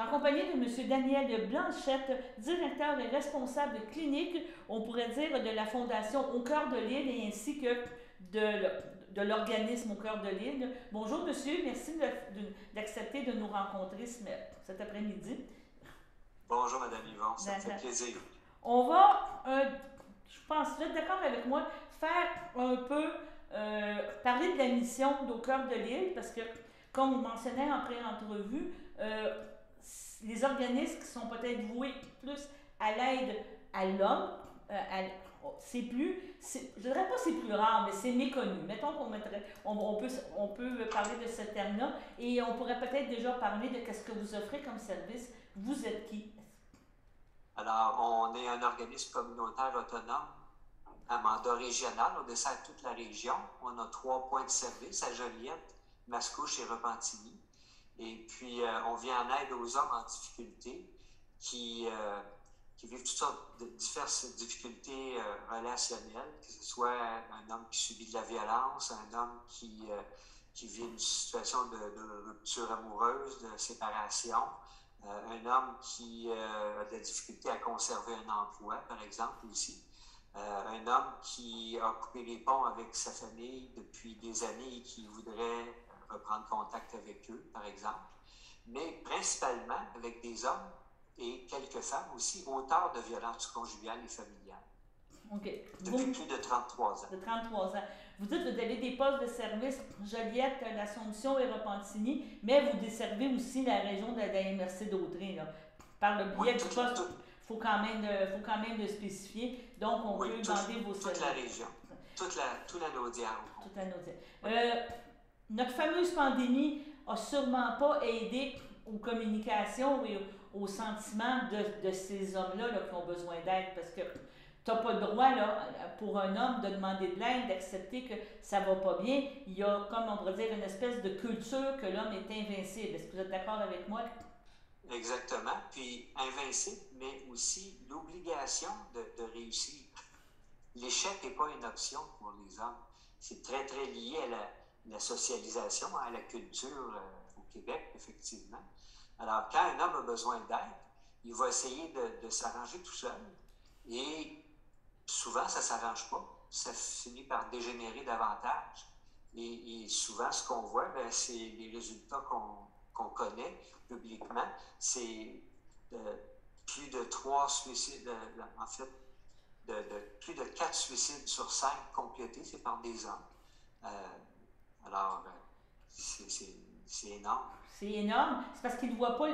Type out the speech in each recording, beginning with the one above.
suis accompagnée de M. Daniel Blanchette, directeur et responsable clinique, on pourrait dire, de la Fondation Au cœur de l'île et ainsi que de l'organisme Au cœur de l'île. Bonjour monsieur, merci d'accepter de nous rencontrer cet après-midi. Bonjour, Madame Yvon, ça me fait D'accord. plaisir. On va, je pense, vous êtes d'accord avec moi, faire un peu, parler de la mission d'Au cœur de l'île, parce que, comme vous mentionnez en pré-entrevue, les organismes qui sont peut-être voués plus à l'aide à l'homme, c'est plus, je dirais pas c'est plus rare, mais c'est méconnu. Mettons qu'on mettrait, on peut parler de ce terme-là et on pourrait peut-être déjà parler de qu'est-ce que vous offrez comme service. Vous êtes qui? Alors, on est un organisme communautaire autonome à mandat régional. On dessert toute la région. On a 3 points de service à Joliette, Mascouche et Repentigny. Et puis, on vient en aide aux hommes en difficulté qui, qui vivent toutes sortes de diverses difficultés relationnelles, que ce soit un homme qui subit de la violence, un homme qui vit une situation de rupture amoureuse, de séparation, un homme qui a de la difficulté à conserver un emploi, par exemple, aussi. Un homme qui a coupé les ponts avec sa famille depuis des années et qui voudrait reprendre contact avec eux, par exemple. Mais principalement avec des hommes et quelques femmes aussi, auteurs de violences conjugales et familiales. OK. Depuis Vous, plus de 33 ans. de 33 ans. Vous dites que vous avez des postes de service Joliette, l'Assomption et Repentigny, mais vous desservez aussi la région de la MRC d'Autrey, là. Par le Oui, biais du poste, faut quand même le spécifier. Donc, on oui, peut demander vos toute la services. région, toute la Naudière au Tout complet. à noter. Notre fameuse pandémie a sûrement pas aidé aux communications et aux sentiments de ces hommes-là là, qui ont besoin d'aide parce que tu n'as pas le droit là, pour un homme de demander de l'aide, d'accepter que ça va pas bien. Il y a, comme on pourrait dire, une espèce de culture que l'homme est invincible. Est-ce que vous êtes d'accord avec moi? Exactement. Puis invincible, mais aussi l'obligation de réussir. L'échec n'est pas une option pour les hommes. C'est très, très lié à la socialisation, à la culture au Québec, effectivement. Alors, quand un homme a besoin d'aide, il va essayer de s'arranger tout seul. Et souvent, ça ne s'arrange pas. Ça finit par dégénérer davantage. Et souvent, ce qu'on voit, ben, c'est les résultats qu'on connaît publiquement. C'est euh, plus de 3 suicides, en fait, plus de 4 suicides sur 5 complétés, c'est par des hommes. Euh, alors, c'est énorme. C'est énorme. C'est parce qu'il ne voit pas,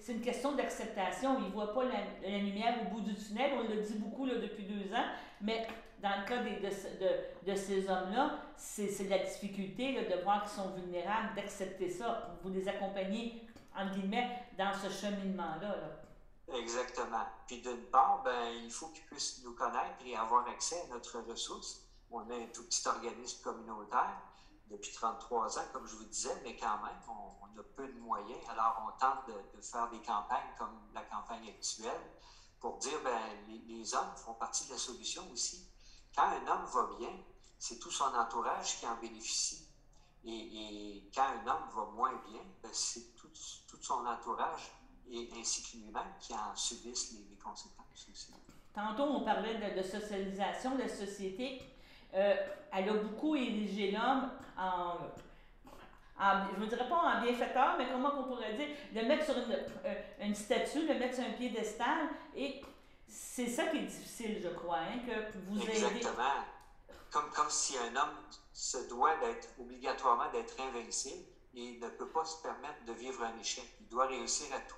c'est une question d'acceptation. Il ne voit pas la lumière au bout du tunnel. On le dit beaucoup là, depuis 2 ans. Mais dans le cas de ces hommes-là, c'est la difficulté là, de voir qu'ils sont vulnérables, d'accepter ça. Vous les accompagnez, entre guillemets, dans ce cheminement-là. Là. Exactement. Puis d'une part, ben, il faut qu'ils puissent nous connaître et avoir accès à notre ressource. On est un tout petit organisme communautaire depuis 33 ans, comme je vous disais, mais quand même, on a peu de moyens. Alors, on tente de faire des campagnes comme la campagne actuelle pour dire, ben, les hommes font partie de la solution aussi. Quand un homme va bien, c'est tout son entourage qui en bénéficie. Et quand un homme va moins bien, ben, c'est tout son entourage et ainsi que lui-même qui en subissent les conséquences aussi. Tantôt, on parlait de socialisation de la société. Elle a beaucoup érigé l'homme je ne dirais pas en bienfaiteur, mais comment on pourrait dire, le mettre sur une statue, le mettre sur un piédestal, et c'est ça qui est difficile, je crois, hein, que vous aidez. Exactement. Comme si un homme se doit d'être obligatoirement d'être invincible et ne peut pas se permettre de vivre un échec. Il doit réussir à tout.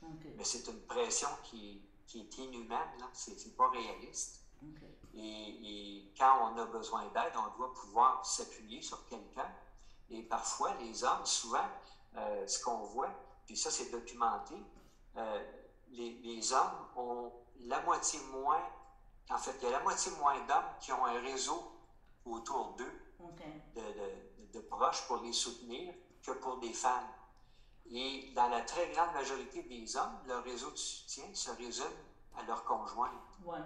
Okay. Mais c'est une pression qui est inhumaine, là. C'est pas réaliste. Okay. Et quand on a besoin d'aide, on doit pouvoir s'appuyer sur quelqu'un. Et parfois, les hommes, souvent, ce qu'on voit, puis ça c'est documenté, euh, les hommes ont la moitié moins, en fait, il y a la moitié moins d'hommes qui ont un réseau autour d'eux Okay. de proches pour les soutenir que pour des femmes. Et dans la très grande majorité des hommes, leur réseau de soutien se résume à leur conjointe. Ouais.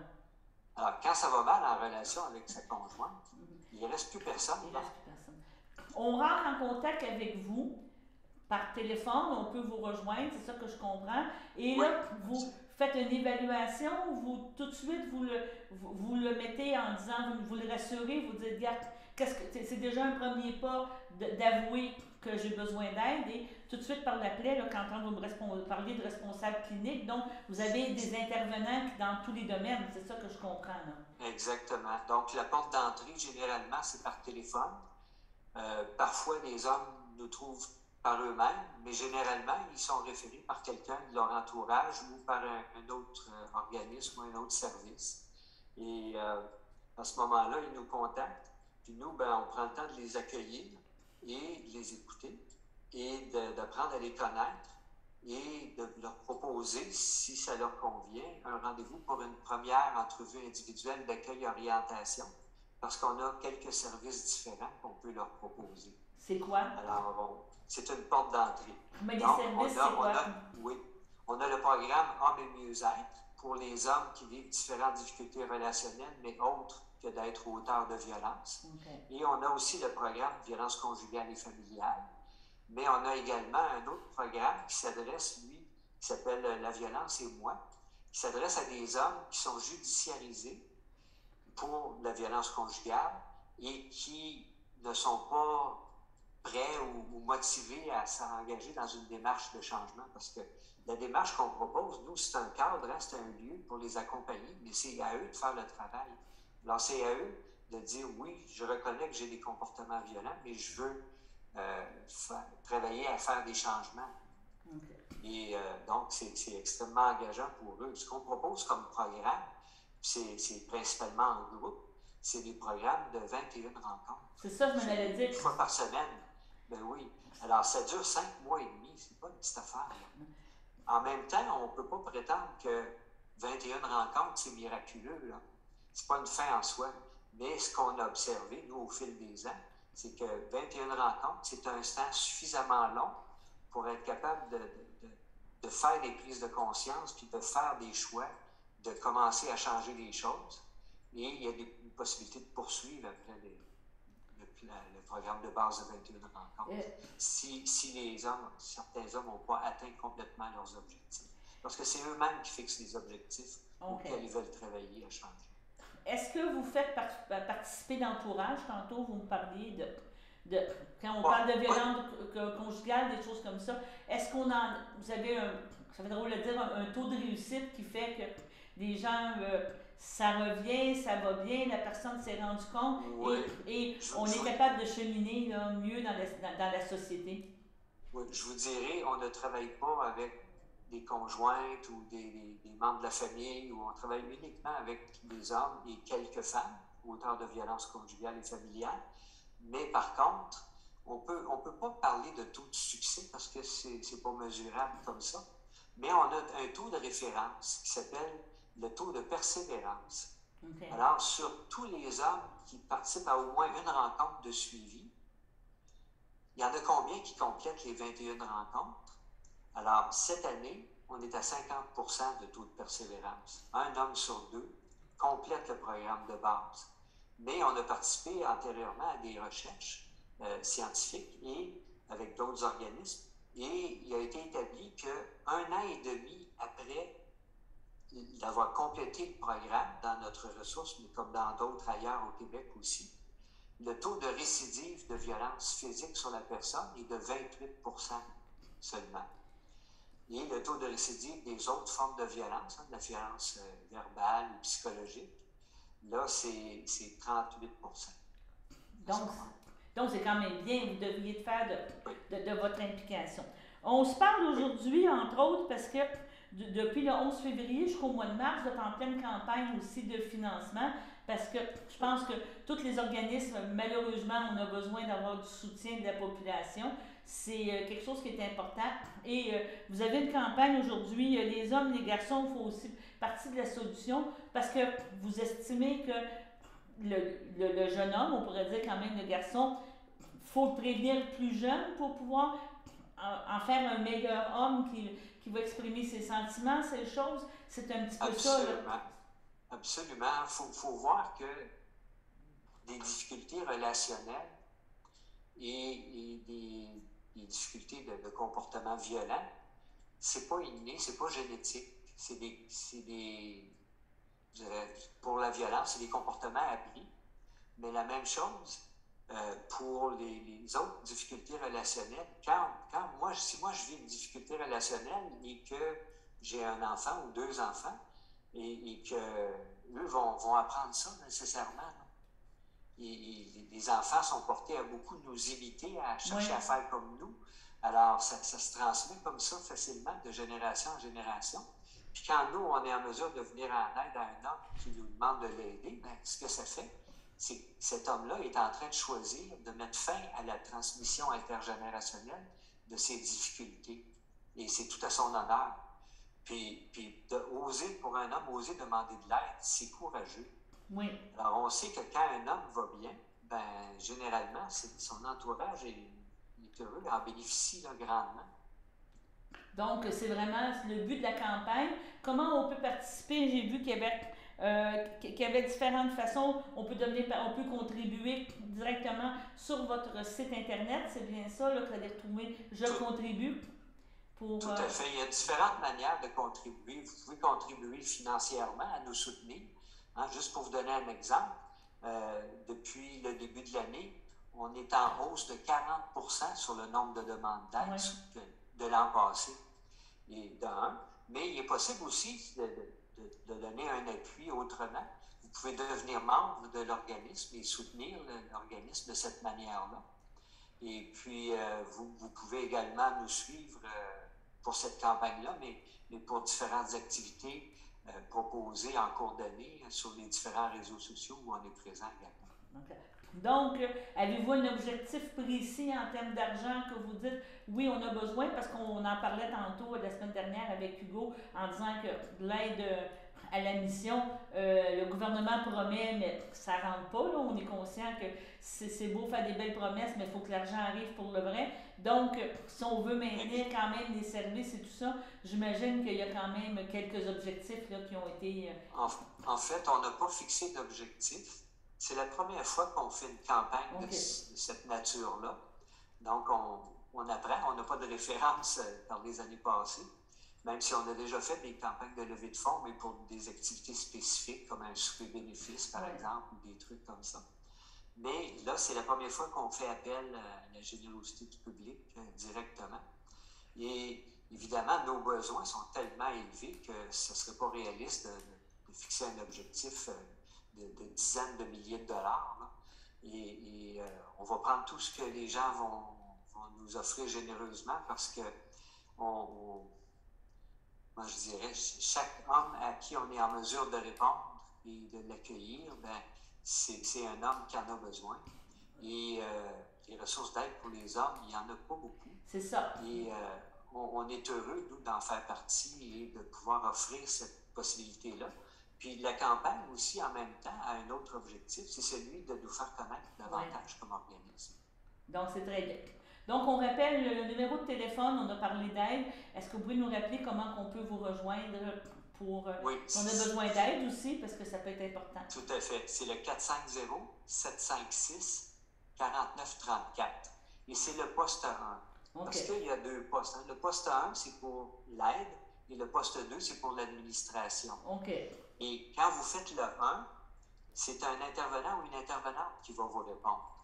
Alors, quand ça va mal en relation avec sa conjointe, il ne reste plus personne. Il reste plus personne. On rentre en contact avec vous par téléphone, on peut vous rejoindre, c'est ça que je comprends. Et Oui, là, vous faites une évaluation, vous tout de suite, vous le mettez en disant, vous le rassurez, vous dites, regarde, c'est déjà un premier pas d'avouer que j'ai besoin d'aide et tout de suite par l'appel, quand vous me parlez de responsable clinique, donc vous avez des intervenants dans tous les domaines, c'est ça que je comprends. Là. exactement. Donc, la porte d'entrée, généralement, c'est par téléphone. Parfois, les hommes nous trouvent par eux-mêmes, mais généralement, ils sont référés par quelqu'un de leur entourage ou par un autre organisme ou un autre service. Et à ce moment-là, ils nous contactent. Puis nous, on prend le temps de les accueillir et de les écouter et d'apprendre à les connaître et de leur proposer, si ça leur convient, un rendez-vous pour une première entrevue individuelle d'accueil-orientation parce qu'on a quelques services différents qu'on peut leur proposer. C'est quoi? Alors, c'est une porte d'entrée. Mais les services, c'est quoi? Oui, on a le programme Hommes et mieux-être pour les hommes qui vivent différentes difficultés relationnelles, mais autres que d'être auteurs de violence. Okay. Et on a aussi le programme Violence conjugale et familiale. Mais on a également un autre programme qui s'adresse, lui, qui s'appelle La violence et moi, qui s'adresse à des hommes qui sont judiciarisés pour la violence conjugale et qui ne sont pas prêts ou motivés à s'engager dans une démarche de changement. Parce que la démarche qu'on propose, nous, c'est un cadre, c'est un lieu pour les accompagner, mais c'est à eux de faire le travail. Alors, c'est à eux de dire, oui, je reconnais que j'ai des comportements violents, mais je veux travailler à faire des changements. Okay. Et donc, c'est extrêmement engageant pour eux. Ce qu'on propose comme programme, c'est principalement en groupe, c'est des programmes de 21 rencontres. C'est ça, je m'en allais dire. Une fois par semaine. Ben oui. Alors, ça dure 5 mois et demi. C'est pas une petite affaire. Là. En même temps, on ne peut pas prétendre que 21 rencontres, c'est miraculeux. Là. C'est pas une fin en soi. Mais ce qu'on a observé, nous, au fil des ans, c'est que 21 rencontres, c'est un temps suffisamment long pour être capable de faire des prises de conscience puis de faire des choix, de commencer à changer les choses. Et il y a une possibilité de poursuivre après le programme de base de 21 rencontres. Si certains hommes n'ont pas atteint complètement leurs objectifs. Parce que c'est eux-mêmes qui fixent les objectifs auxquels ils veulent travailler à changer. Est-ce que vous faites participer d'entourage? Tantôt, vous me parliez de quand on parle de violence conjugale, des choses comme ça. Est-ce qu'on vous avez ça fait drôle de dire, un taux de réussite qui fait que les gens, ça revient, ça va bien, la personne s'est rendue compte et on est capable de cheminer là, mieux dans la société? Oui, je vous dirais, on ne travaille pas avec des conjointes ou des membres de la famille, où on travaille uniquement avec des hommes et quelques femmes, auteurs de violences conjugales et familiales. Mais par contre, on peut pas parler de taux de succès parce que c'est pas mesurable comme ça. Mais on a un taux de référence qui s'appelle le taux de persévérance. Okay. Alors, sur tous les hommes qui participent à au moins une rencontre de suivi, il y en a combien qui complètent les 21 rencontres? Alors, cette année, on est à 50% de taux de persévérance. Un homme sur deux complète le programme de base. Mais on a participé antérieurement à des recherches scientifiques et avec d'autres organismes. Et il a été établi qu'un an et demi après d'avoir complété le programme dans notre ressource, mais comme dans d'autres ailleurs au Québec aussi, le taux de récidive de violence physique sur la personne est de 28% seulement. Et le taux de récidive des autres formes de violence, de la violence verbale ou psychologique, là, c'est 38%. Donc, c'est quand même bien, vous devriez faire de votre implication. On se parle aujourd'hui, entre autres, parce que depuis le 11 février jusqu'au mois de mars, vous êtes en pleine campagne aussi de financement, parce que je pense que tous les organismes, malheureusement, on a besoin d'avoir du soutien de la population. C'est quelque chose qui est important. Et vous avez une campagne aujourd'hui, les hommes, les garçons font aussi partie de la solution, parce que vous estimez que le jeune homme, on pourrait dire quand même le garçon, il faut le prévenir plus jeune pour pouvoir en faire un meilleur homme qui va exprimer ses sentiments, ces choses. C'est un petit peu ça. Absolument. Il faut voir que des difficultés relationnelles et des difficultés de comportement violent, c'est pas inné, c'est pas génétique. Pour la violence, c'est des comportements appris. Mais la même chose pour les autres difficultés relationnelles. Si moi je vis une difficulté relationnelle et que j'ai un enfant ou deux enfants et que eux vont apprendre ça nécessairement. Et les enfants sont portés à beaucoup nous imiter, à chercher à faire comme nous. Alors, ça se transmet comme ça facilement de génération en génération. Puis quand nous, on est en mesure de venir en aide à un homme qui nous demande de l'aider, bien, ce que ça fait, c'est que cet homme-là est en train de choisir de mettre fin à la transmission intergénérationnelle de ses difficultés. Et c'est tout à son honneur. Puis pour un homme, oser demander de l'aide, c'est courageux. Oui. Alors, on sait que quand un homme va bien, ben, généralement, son entourage est heureux, en bénéficie là, grandement. Donc, c'est vraiment le but de la campagne. Comment on peut participer? J'ai vu qu'il y avait différentes façons. On peut contribuer directement sur votre site Internet. C'est bien ça, là, que vous allez retrouver « Je contribue ». Tout à fait. Il y a différentes manières de contribuer. Vous pouvez contribuer financièrement à nous soutenir. Hein, juste pour vous donner un exemple, depuis le début de l'année, on est en hausse de 40% sur le nombre de demandes d'aide de l'an passé. Et mais il est possible aussi de donner un appui autrement. Vous pouvez devenir membre de l'organisme et soutenir l'organisme de cette manière-là. Et puis, vous pouvez également nous suivre pour cette campagne-là, mais pour différentes activités proposées en cours d'année sur les différents réseaux sociaux où on est présent également. Okay. Donc, avez-vous un objectif précis en termes d'argent que vous dites, oui, on a besoin, parce qu'on en parlait tantôt la semaine dernière avec Hugo, en disant que l'aide à la mission, le gouvernement promet, mais ça ne rentre pas, là. On est conscient que c'est beau faire des belles promesses, mais il faut que l'argent arrive pour le vrai. Donc, si on veut maintenir quand même les services et tout ça, j'imagine qu'il y a quand même quelques objectifs là, qui ont été... En fait, on n'a pas fixé d'objectif. C'est la première fois qu'on fait une campagne de cette nature-là. Donc, on apprend. On n'a pas de référence dans les années passées, même si on a déjà fait des campagnes de levée de fonds, mais pour des activités spécifiques, comme un souper bénéfice, par exemple, ou des trucs comme ça. Mais là, c'est la première fois qu'on fait appel à la générosité du public directement. Et évidemment, nos besoins sont tellement élevés que ce ne serait pas réaliste de fixer un objectif de dizaines de milliers de dollars. Là. Et on va prendre tout ce que les gens vont nous offrir généreusement parce que moi je dirais, chaque homme à qui on est en mesure de répondre et de l'accueillir, ben, c'est un homme qui en a besoin. Et les ressources d'aide pour les hommes, il n'y en a pas beaucoup. C'est ça. Et on est heureux, nous, d'en faire partie et de pouvoir offrir cette possibilité-là. Puis la campagne aussi, en même temps, a un autre objectif, c'est celui de nous faire connaître davantage comme organisme. Donc, c'est très bien. Donc, on rappelle le numéro de téléphone, on a parlé d'aide. Est-ce que vous pouvez nous rappeler comment on peut vous rejoindre pour... si on a besoin d'aide aussi, parce que ça peut être important. Tout à fait. C'est le 450-756-4934. Et c'est le poste 1. Parce qu'il y a deux postes. Hein. Le poste 1, c'est pour l'aide, et le poste 2, c'est pour l'administration. Et quand vous faites le 1, c'est un intervenant ou une intervenante qui va vous répondre.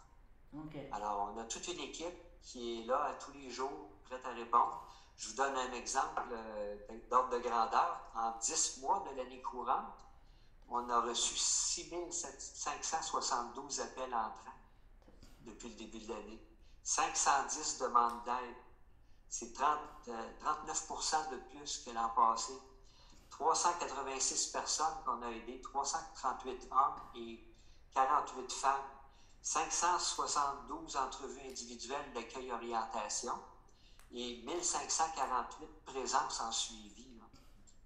Alors, on a toute une équipe qui est là tous les jours, prête à répondre. Je vous donne un exemple d'ordre de grandeur. En 10 mois de l'année courante, on a reçu 6572 appels entrants depuis le début de l'année. 510 demandes d'aide. C'est 39% de plus que l'an passé. 386 personnes qu'on a aidées, 338 hommes et 48 femmes. 572 entrevues individuelles d'accueil-orientation et 1548 présences en suivi. Là.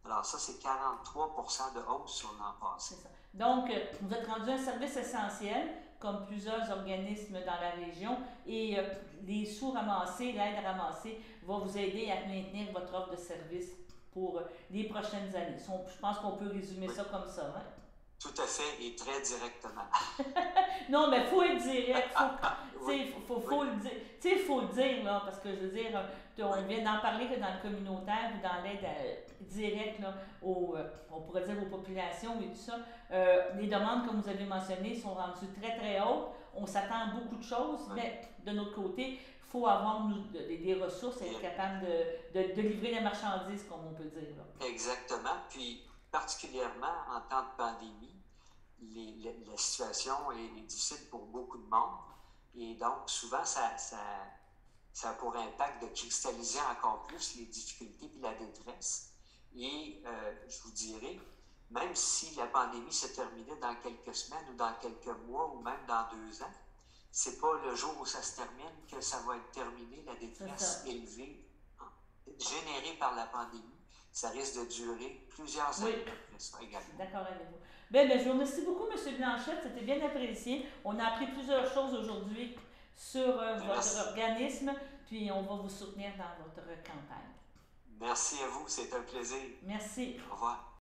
Alors ça, c'est 43% de hausse sur l'an passé. C'est ça. Donc, vous êtes rendu un service essentiel, comme plusieurs organismes dans la région, et les sous ramassés, l'aide ramassée va vous aider à maintenir votre offre de service pour les prochaines années. Je pense qu'on peut résumer ça comme ça. Hein? Tout à fait et très directement. Non, mais il faut être direct. Oui, Faut le dire. Tu sais, il faut le dire, là, parce que je veux dire, on oui, vient d'en parler que dans le communautaire ou dans l'aide directe là, on pourrait dire aux populations et tout ça. Les demandes, comme vous avez mentionné, sont rendues très, très hautes. On s'attend à beaucoup de choses, oui. mais de notre côté, il faut avoir des ressources et être Et capable de livrer les marchandises, comme on peut dire. Là. exactement. Puis, particulièrement en temps de pandémie, la situation est difficile pour beaucoup de monde. Et donc, souvent, ça a pour impact de cristalliser encore plus les difficultés et la détresse. Et je vous dirais, même si la pandémie se terminait dans quelques semaines ou dans quelques mois ou même dans 2 ans, c'est pas le jour où ça se termine que ça va être terminé, la détresse élevée générée par la pandémie. Ça risque de durer plusieurs Oui, années après ça je suis également. d'accord avec vous. Je vous remercie beaucoup, M. Blanchette. C'était bien apprécié. On a appris plusieurs choses aujourd'hui sur votre Merci. organisme, puis on va vous soutenir dans votre campagne. Merci à vous, c'est un plaisir. Merci. Au revoir.